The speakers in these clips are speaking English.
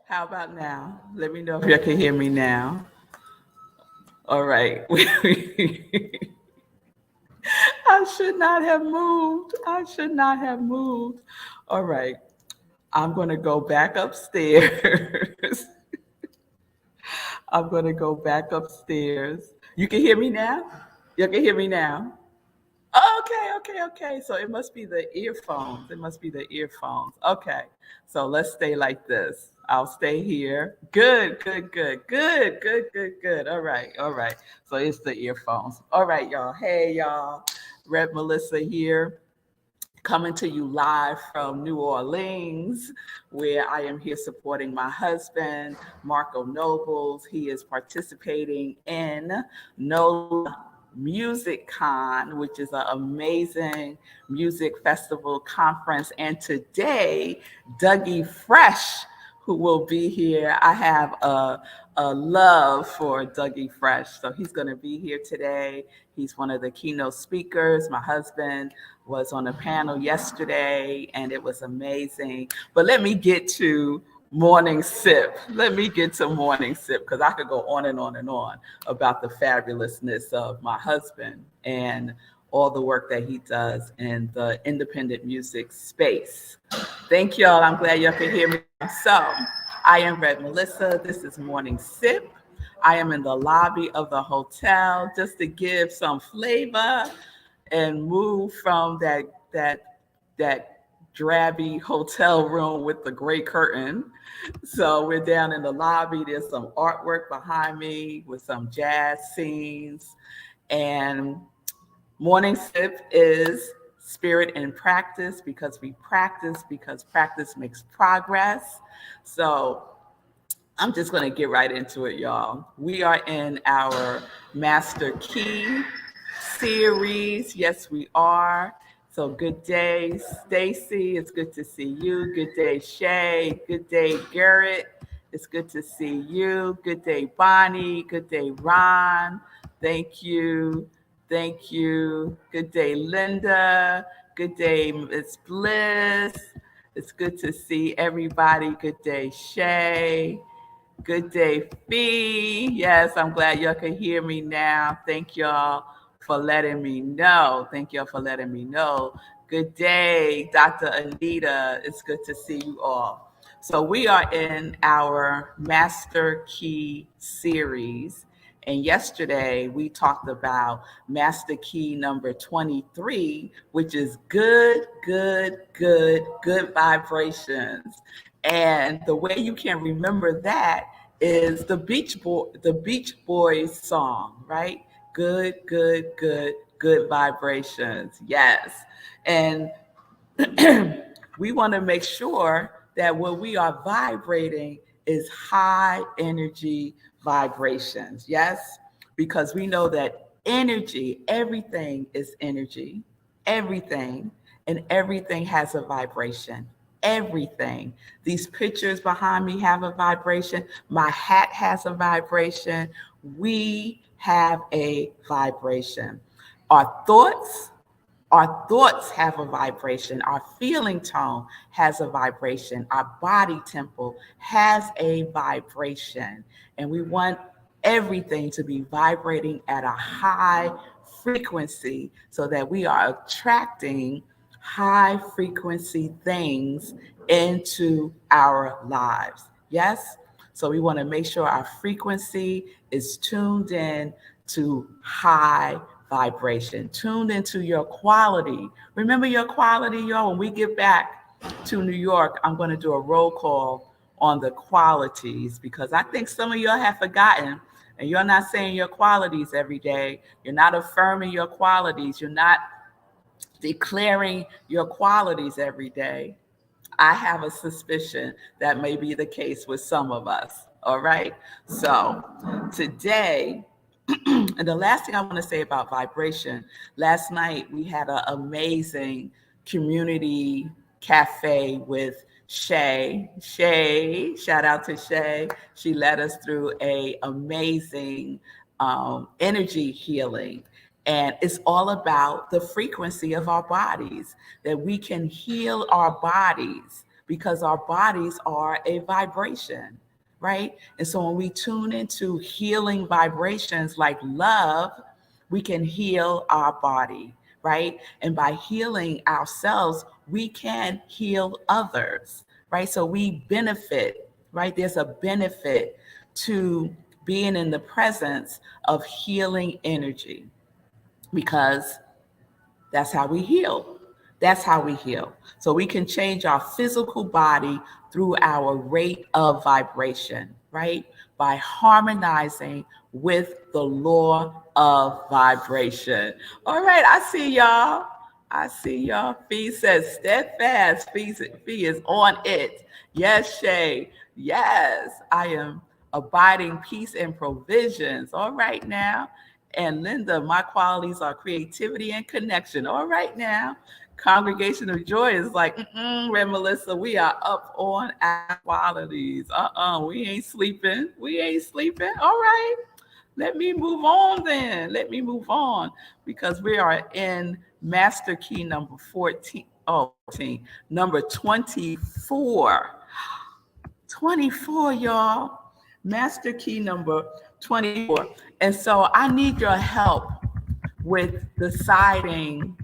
How about now? Let me know if you can hear me now. All right. I should not have moved. I should not have moved. All right. I'm going to go back upstairs. I'm going to go back upstairs. You can hear me now? You can hear me now? Okay. So it must be the earphones. It must be the earphones. Okay. So let's stay like this. I'll stay here. Good. All right. So it's the earphones. All right, y'all. Hey, y'all. Rev Melissa here, coming to you live from New Orleans, where I am here supporting my husband, Marco Nobles. He is participating in NOLA Music Con, which is an amazing music festival conference. And today, Dougie Fresh, who will be here. I have a love for Dougie Fresh. So he's going to be here today. He's one of the keynote speakers. My husband was on a panel yesterday and it was amazing. But let me get to morning sip. Let me get to morning sip because I could go on and on and on about the fabulousness of my husband and all the work that he does in the independent music space. Thank y'all. I'm glad y'all can hear me. So, I am Red Melissa. This is Morning Sip. I am in the lobby of the hotel just to give some flavor and move from that drabby hotel room with the gray curtain. So we're down in the lobby. There's some artwork behind me with some jazz scenes. And Morning Sip is spirit and practice because practice makes progress. So I'm just going to get right into it, y'all. We are in our Master Key series. Yes, we are. So good day, Stacy. It's good to see you. Good day, Shay. Good day, Garrett. It's good to see you. Good day, Bonnie. Good day, Ron. Thank you. Thank you. Good day, Linda. Good day, Miss Bliss. It's good to see everybody. Good day, Shay. Good day, Fee. Yes, I'm glad y'all can hear me now. Thank y'all for letting me know. Thank y'all for letting me know. Good day, Dr. Anita. It's good to see you all. So we are in our Master Key series. And yesterday we talked about Master Key number 23, which is good vibrations. And the way you can remember that is the Beach Boys song, right? Good vibrations. Yes. And we want to make sure that what we are vibrating is high energy vibrations. Yes, because we know that energy, everything is energy, everything, and everything has a vibration. Everything. These pictures behind me have a vibration. My hat has a vibration. We have a vibration. Our thoughts, our thoughts have a vibration. Our feeling tone has a vibration. Our body tempo has a vibration. And we want everything to be vibrating at a high frequency so that we are attracting high frequency things into our lives. Yes? So we want to make sure our frequency is tuned in to high vibration, tuned into your quality. Remember your quality, y'all. When we get back to New York, I'm going to do a roll call on the qualities because I think some of y'all have forgotten and you're not saying your qualities every day. You're not affirming your qualities. You're not declaring your qualities every day. I have a suspicion that may be the case with some of us. All right. So today, and the last thing I want to say about vibration, last night we had an amazing community cafe with Shay. Shay, shout out to Shay. She led us through a amazing energy healing. And it's all about the frequency of our bodies, that we can heal our bodies because our bodies are a vibration, right? And so when we tune into healing vibrations like love, we can heal our body, right? And by healing ourselves, we can heal others, right? So we benefit, right? There's a benefit to being in the presence of healing energy because that's how we heal. That's how we heal. So we can change our physical body through our rate of vibration, right? By harmonizing with the law of vibration. All right, I see y'all. I see y'all. Fee says steadfast. Fee is on it. Yes, Shay. Yes, I am abiding peace and provisions. All right now. And Linda, my qualities are creativity and connection. All right now. Congregation of Joy is like, Red Melissa, we are up on our qualities. We ain't sleeping. We ain't sleeping. All right. Let me move on then. Let me move on because we are in master key number 14. Oh, 14, number 24. 24, y'all. Master key number 24. And so I need your help with deciding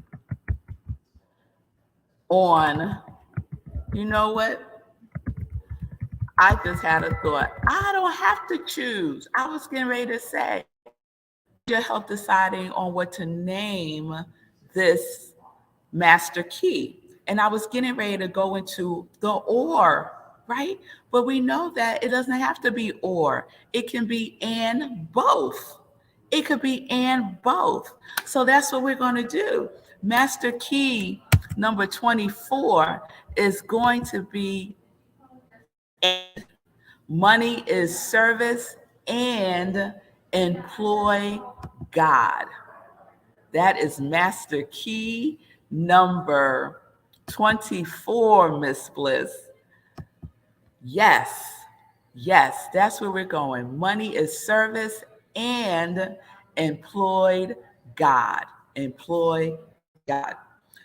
on, you know what? I just had a thought. I don't have to choose. I was getting ready to say, your help deciding on what to name this master key. And I was getting ready to go into the or, right? But we know that it doesn't have to be or. It can be and both. It could be and both. So that's what we're going to do. Master key number 24 is going to be and. Money is service and employ God. That is master key number 24, Miss Bliss. Yes, yes, that's where we're going. Money is service and employed God. Employ God.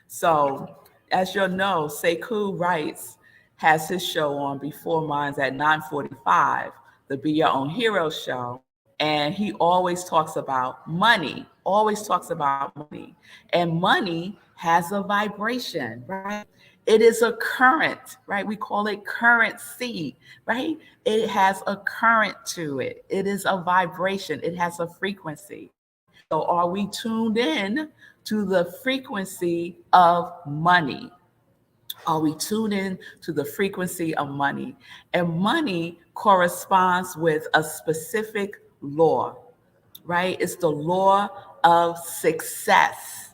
So, as you'll know, Sekou writes, has his show on before mine's at 9:45, the Be Your Own Hero show. And he always talks about money, always talks about money. And money has a vibration, right? It is a current, right? We call it currency, right? It has a current to it. It is a vibration. It has a frequency. So are we tuned in to the frequency of money? Are we tuned in to the frequency of money? And money corresponds with a specific law, right? It's the law of success.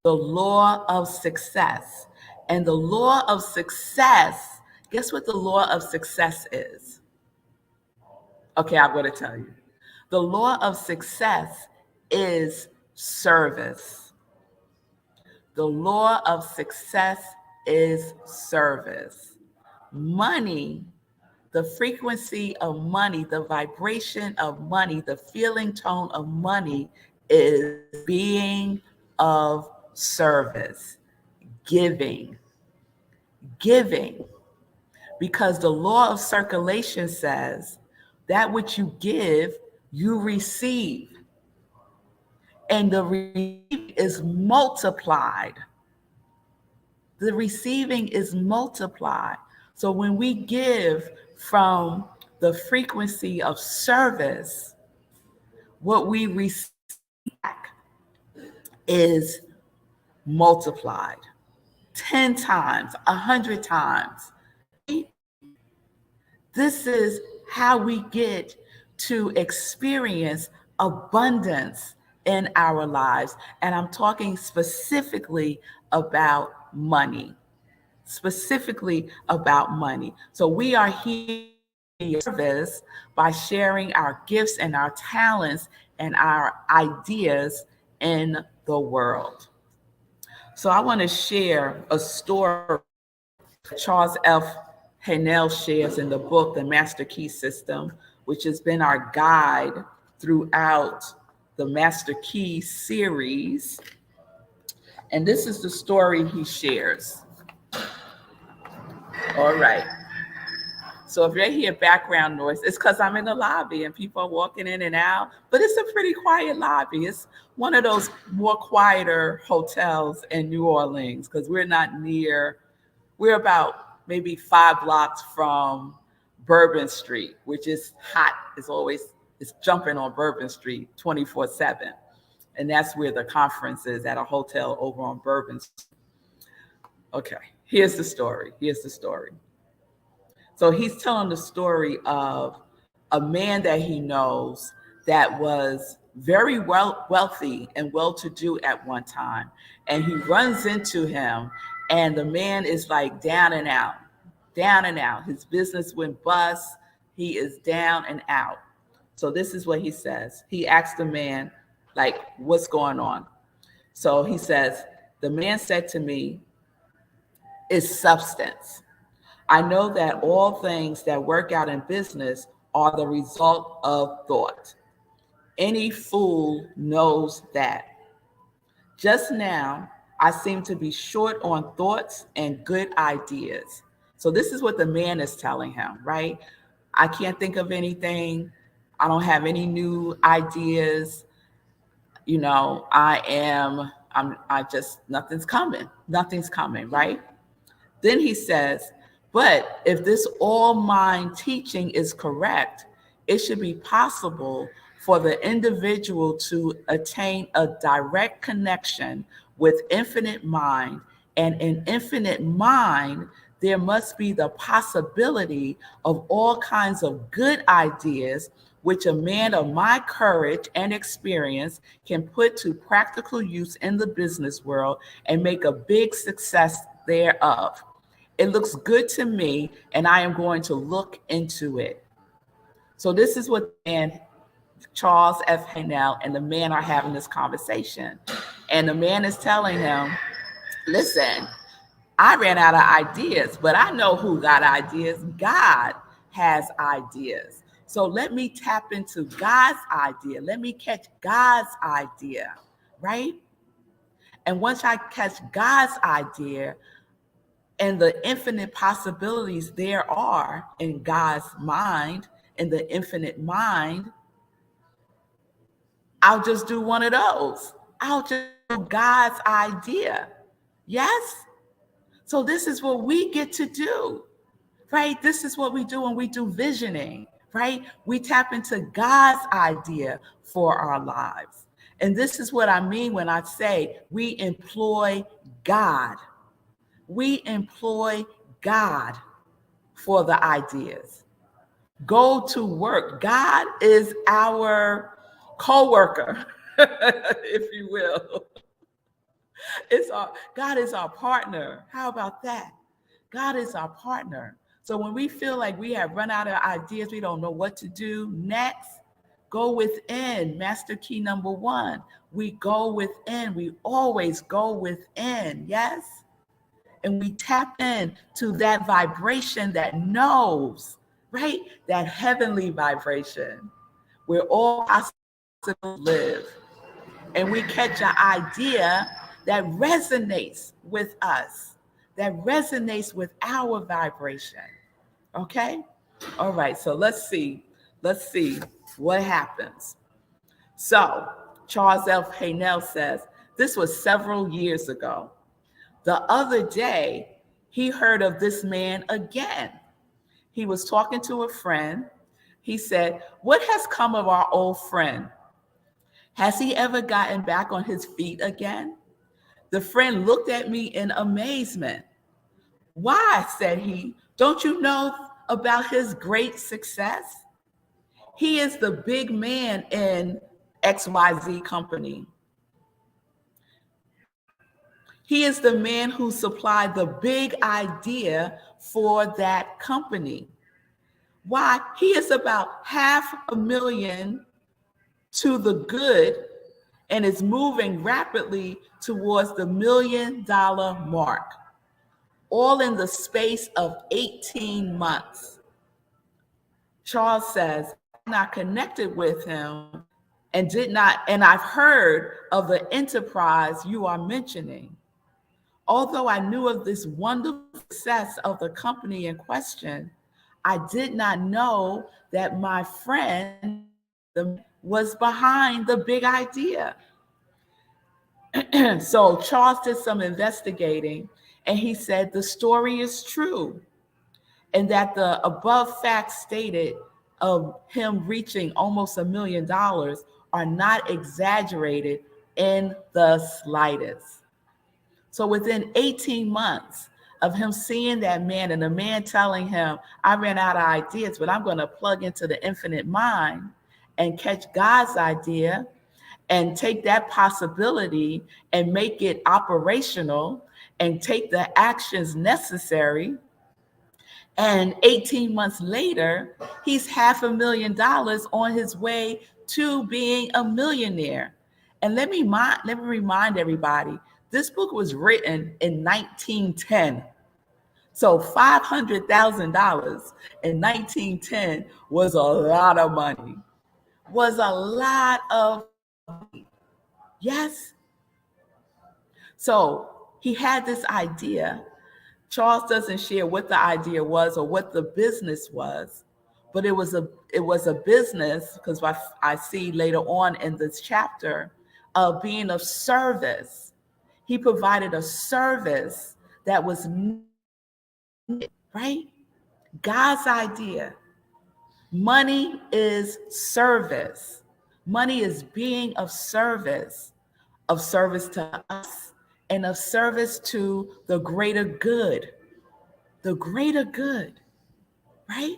The law of success. And the law of success, guess what the law of success is? Okay, I'm going to tell you. The law of success is service. The law of success is service. Money, the frequency of money, the vibration of money, the feeling tone of money is being of service, giving. Because the law of circulation says that which you give, you receive. And the receiving is multiplied. The receiving is multiplied. So when we give from the frequency of service, what we receive back is multiplied 10 times, 100 times. This is how we get to experience abundance in our lives. And I'm talking specifically about money. Specifically about money. So we are here in service by sharing our gifts and our talents and our ideas in the world. So I want to share a story Charles F. Haenel shares in the book, The Master Key System, which has been our guide throughout the Master Key series. And this is the story he shares. All right. So if you hear background noise, it's because I'm in the lobby and people are walking in and out. But it's a pretty quiet lobby. It's one of those more quieter hotels in New Orleans because we're about maybe 5 blocks from Bourbon Street, which is hot. It's jumping on Bourbon Street 24/7. And that's where the conference is, at a hotel over on Bourbon Street. Okay, here's the story. So he's telling the story of a man that he knows that was very wealthy and well-to-do at one time. And he runs into him, and the man is like down and out, down and out. His business went bust. He is down and out. So this is what he says. He asks the man, like, what's going on? So he says, the man said to me, it's substance. I know that all things that work out in business are the result of thought. Any fool knows that. Just now, I seem to be short on thoughts and good ideas. So this is what the man is telling him, right? I can't think of anything. I don't have any new ideas. Nothing's coming, right? Then he says, but if this all mind teaching is correct, it should be possible for the individual to attain a direct connection with infinite mind. And in infinite mind, there must be the possibility of all kinds of good ideas, which a man of my courage and experience can put to practical use in the business world and make a big success thereof. It looks good to me, and I am going to look into it. So this is what Charles F. Haanel and the man are having this conversation. And the man is telling him, listen, I ran out of ideas, but I know who got ideas. God has ideas. So let me tap into God's idea. Let me catch God's idea, right? And once I catch God's idea, and the infinite possibilities there are in God's mind, in the infinite mind, I'll just do one of those. I'll just do God's idea. Yes? So this is what we get to do, right? This is what we do when we do visioning, right? We tap into God's idea for our lives. And this is what I mean when I say we employ God. We employ God for the ideas. Go to work. God is our co-worker, if you will. God is our partner. How about that? God is our partner. So when we feel like we have run out of ideas, we don't know what to do next, go within. Master key number 1. We go within. We always go within. Yes? And we tap in to that vibration that knows, right? That heavenly vibration where all possibilities live. And we catch an idea that resonates with us, that resonates with our vibration. Okay? All right, so let's see what happens. So Charles F. Haanel says, this was several years ago. The other day, he heard of this man again. He was talking to a friend. He said, what has come of our old friend? Has he ever gotten back on his feet again? The friend looked at me in amazement. Why, said he, don't you know about his great success? He is the big man in XYZ company. He is the man who supplied the big idea for that company. Why? He is about $500,000 to the good and is moving rapidly towards the $1 million mark, all in the space of 18 months. Charles says, I'm not connected with him and I've heard of the enterprise you are mentioning. Although I knew of this wonderful success of the company in question, I did not know that my friend was behind the big idea. So Charles did some investigating, and he said the story is true, and that the above facts stated of him reaching almost $1 million are not exaggerated in the slightest. So within 18 months of him seeing that man and the man telling him, I ran out of ideas, but I'm going to plug into the infinite mind and catch God's idea and take that possibility and make it operational and take the actions necessary. And 18 months later, he's $500,000 on his way to being a millionaire. And let me remind everybody, this book was written in 1910. So $500,000 in 1910 was a lot of money. Was a lot of money. Yes. So he had this idea. Charles doesn't share what the idea was or what the business was, but it was a business, because I see later on in this chapter, of being of service. He provided a service that was needed, right? God's idea. Money is service. Money is being of service to us, and of service to the greater good, right?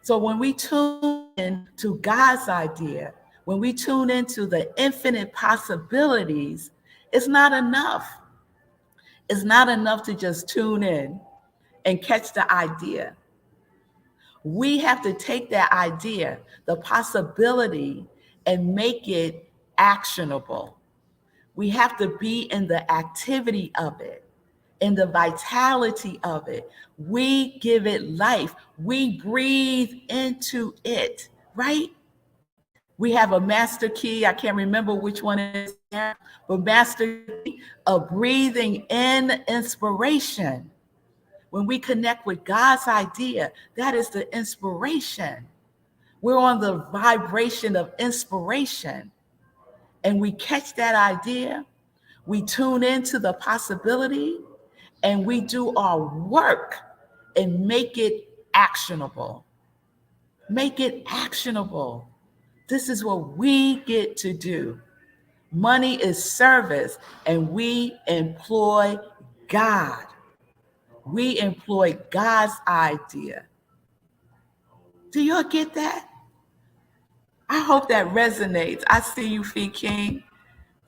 So when we tune in to God's idea, when we tune into the infinite possibilities, it's not enough. It's not enough to just tune in and catch the idea. We have to take that idea, the possibility, and make it actionable. We have to be in the activity of it, in the vitality of it. We give it life. We breathe into it, right? We have a master key. I can't remember which one it is now, but master key of breathing in inspiration. When we connect with God's idea, that is the inspiration. We're on the vibration of inspiration, and we catch that idea. We tune into the possibility, and we do our work and make it actionable. Make it actionable. This is what we get to do. Money is service, and we employ God. We employ God's idea. Do y'all get that? I hope that resonates. I see you, Fee King.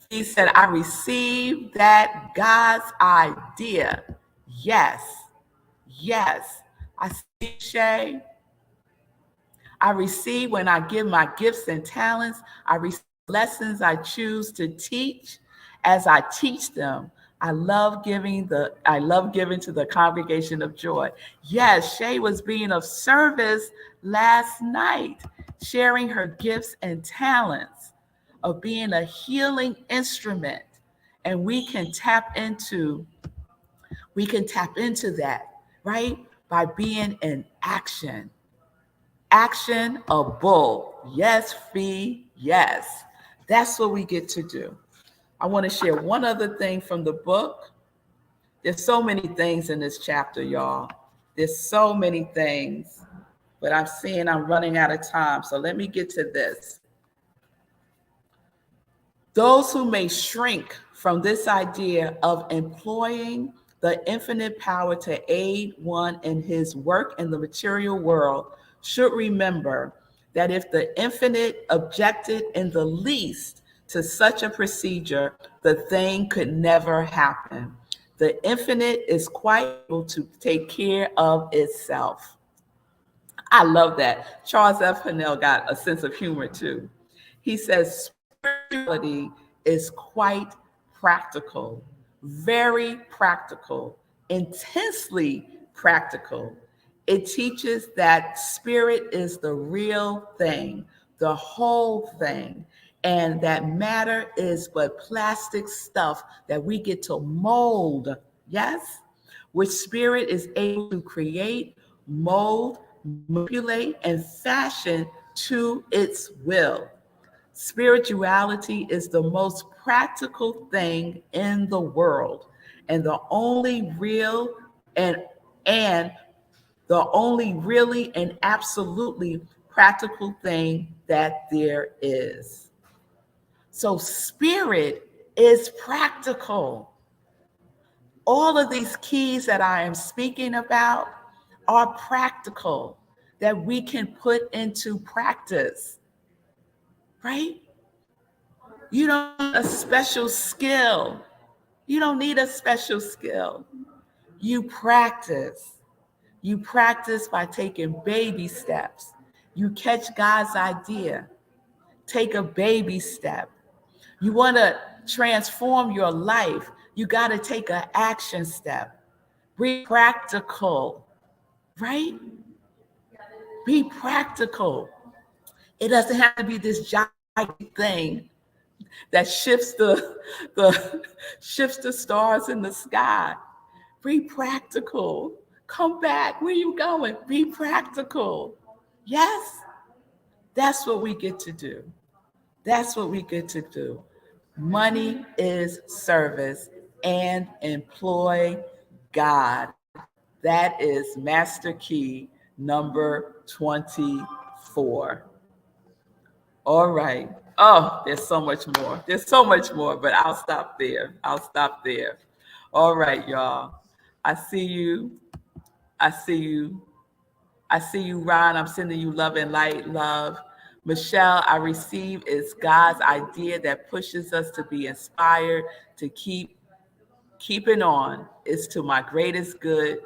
He said, I received that God's idea. Yes. Yes. I see Shay. I receive when I give my gifts and talents. I receive lessons I choose to teach. As I teach them, I love giving to the congregation of joy. Yes, Shay was being of service last night, sharing her gifts and talents, of being a healing instrument. And we can tap into that, right? By being in action. Actionable. Yes, Fee, yes. That's what we get to do. I want to share one other thing from the book. There's so many things in this chapter, y'all. There's so many things, but I'm seeing I'm running out of time. So let me get to this. Those who may shrink from this idea of employing the infinite power to aid one in his work in the material world should remember that if the infinite objected in the least to such a procedure, the thing could never happen. The infinite is quite able to take care of itself. I love that. Charles F. Hennell got a sense of humor too. He says spirituality is quite practical, very practical, intensely practical. It teaches that spirit is the real thing, the whole thing. And that matter is but plastic stuff that we get to mold, yes? Which spirit is able to create, mold, manipulate, and fashion to its will. Spirituality is the most practical thing in the world, and the only real and the only really and absolutely practical thing that there is. So spirit is practical. All of these keys that I am speaking about are practical that we can put into practice, right? You don't need a special skill. You don't need a special skill. You practice. You practice by taking baby steps. You catch God's idea. Take a baby step. You want to transform your life. You got to take an action step. Be practical, right? Be practical. It doesn't have to be this giant thing that shifts the stars in the sky. Be practical. Come back. Where you going? Be practical. Yes, that's what we get to do. That's what we get to do. Money is service, and employ God. That is master key number 24. All right. Oh, there's so much more. There's so much more, but I'll stop there. I'll stop there. All right, y'all. I see you. I see you. I see you, Ron. I'm sending you love and light, love. Michelle, I receive is God's idea that pushes us to be inspired, to keep keeping on. It's to my greatest good.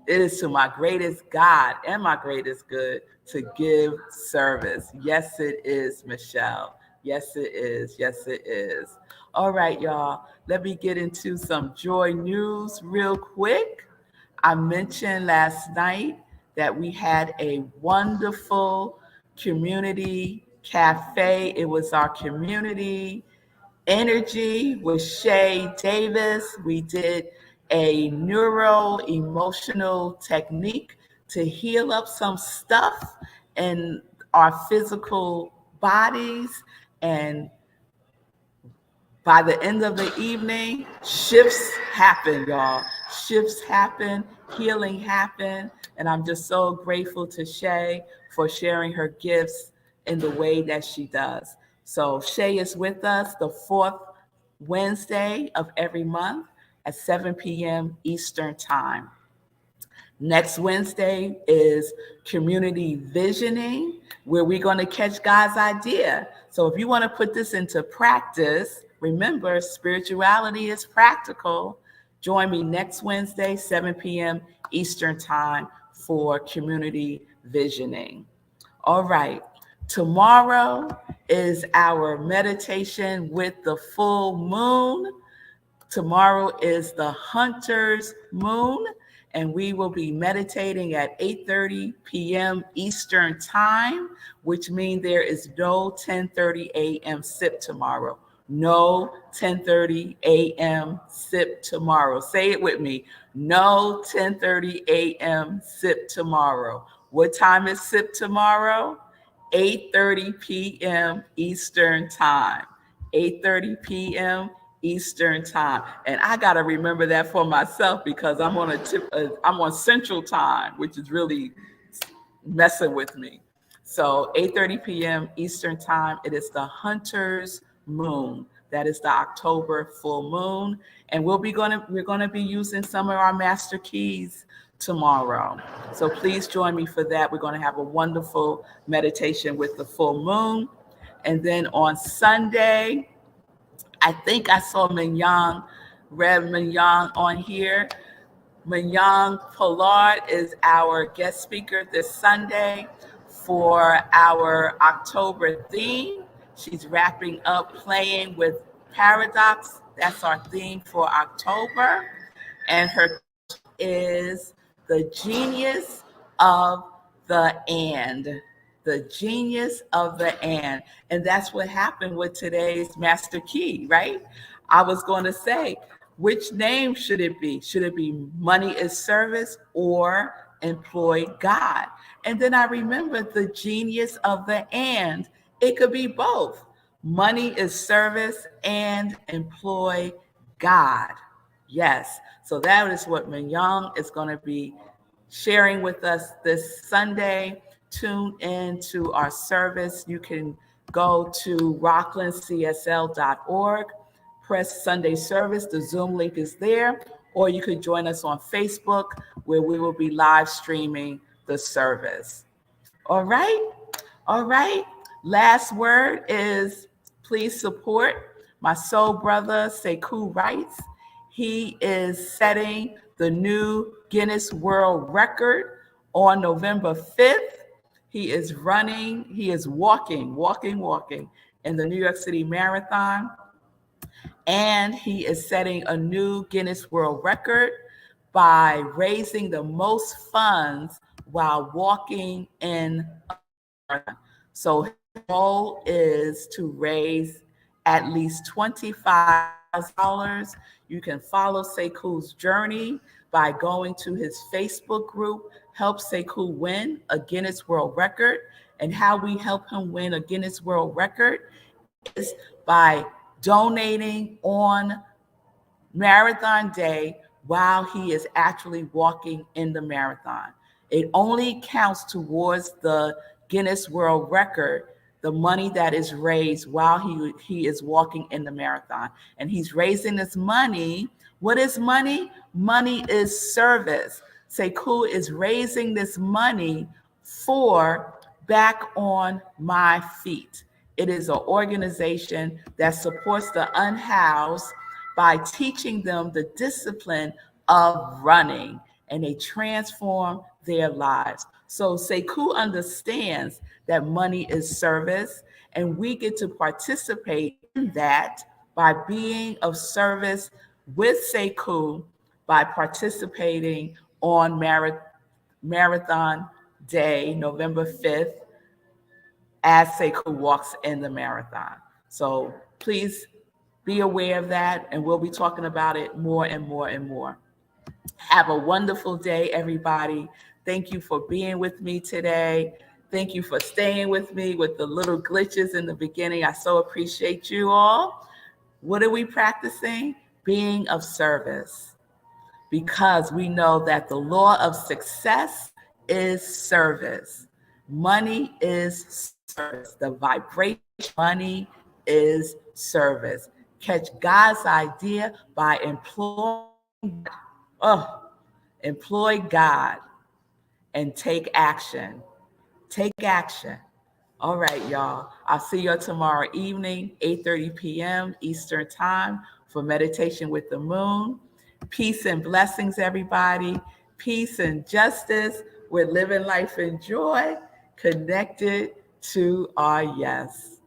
It is to my greatest God and my greatest good to give service. Yes, it is, Michelle. Yes, it is. Yes, it is. All right, y'all. Let me get into some joy news real quick. I mentioned last night that we had a wonderful community cafe. It was our community energy with Shay Davis. We did a neuro emotional technique to heal up some stuff in our physical bodies. And by the end of the evening, shifts happen, y'all. Shifts happen, healing happen. And I'm just so grateful to Shay for sharing her gifts in the way that she does. So Shay is with us the fourth Wednesday of every month at 7 p.m. Eastern Time. Next Wednesday is community visioning, where we're going to catch God's idea. So if you want to put this into practice, remember, spirituality is practical. Join me next Wednesday, 7 p.m. Eastern Time for community visioning. All right. Tomorrow is our meditation with the full moon. Tomorrow is the Hunter's Moon, and we will be meditating at 8:30 p.m. Eastern Time, which means there is no 10:30 a.m. sip tomorrow. No 10:30 a.m. sip tomorrow. Say it with me. No 10:30 a.m. sip tomorrow. What time is sip tomorrow? 8:30 p.m. Eastern Time. 8:30 p.m. Eastern Time. And I got to remember that for myself because I'm on Central Time, which is really messing with me. So 8:30 p.m. Eastern Time, it is the Hunter's Moon. That is the October full moon. And we're going to be using some of our master keys tomorrow. So please join me for that. We're going to have a wonderful meditation with the full moon. And then on Sunday, I think I saw Rev Mignon on here. Mignon Pollard is our guest speaker this Sunday for our October theme. She's wrapping up Playing with Paradox. That's our theme for October. And her is The Genius of the And. the genius of the and that's what happened with today's master key, right? I was going to say, which name should it be? Should it be money is service or employ God? And then I remember the genius of the and. It could be both. Money is service and employ God. Yes. So that is what Mignon is going to be sharing with us this Sunday. Tune in to our service. You can go to rocklandcsl.org, press Sunday service. The Zoom link is there, or you could join us on Facebook where we will be live streaming the service. All right. All right. Last word is please support my soul brother, Sekou writes. He is setting the new Guinness World Record on November 5th. He is walking in the New York City Marathon. And he is setting a new Guinness World Record by raising the most funds while walking in a marathon. So his goal is to raise at least $25,000. You can follow Sekou's journey by going to his Facebook group, Help Sekou Win a Guinness World Record. And how we help him win a Guinness World Record is by donating on marathon day while he is actually walking in the marathon. It only counts towards the Guinness World Record, the money that is raised while he is walking in the marathon. And he's raising this money. What is money? Money is service. Sekou is raising this money for Back on My Feet. It is an organization that supports the unhoused by teaching them the discipline of running, and they transform their lives. So Sekou understands that money is service, and we get to participate in that by being of service with Sekou by participating on Marathon Day, November 5th, as Sekou walks in the marathon. So please be aware of that, and we'll be talking about it more and more and more. Have a wonderful day, everybody. Thank you for being with me today. Thank you for staying with me with the little glitches in the beginning. I so appreciate you all. What are we practicing? Being of service, because we know that the law of success is service. Money is service. The vibration money is service. Catch God's idea by employ God and take action. Take action. All right, y'all. I'll see you tomorrow evening, 8:30 p.m. Eastern Time for Meditation with the Moon. Peace and blessings, everybody. Peace and justice. We're living life in joy, connected to our yes.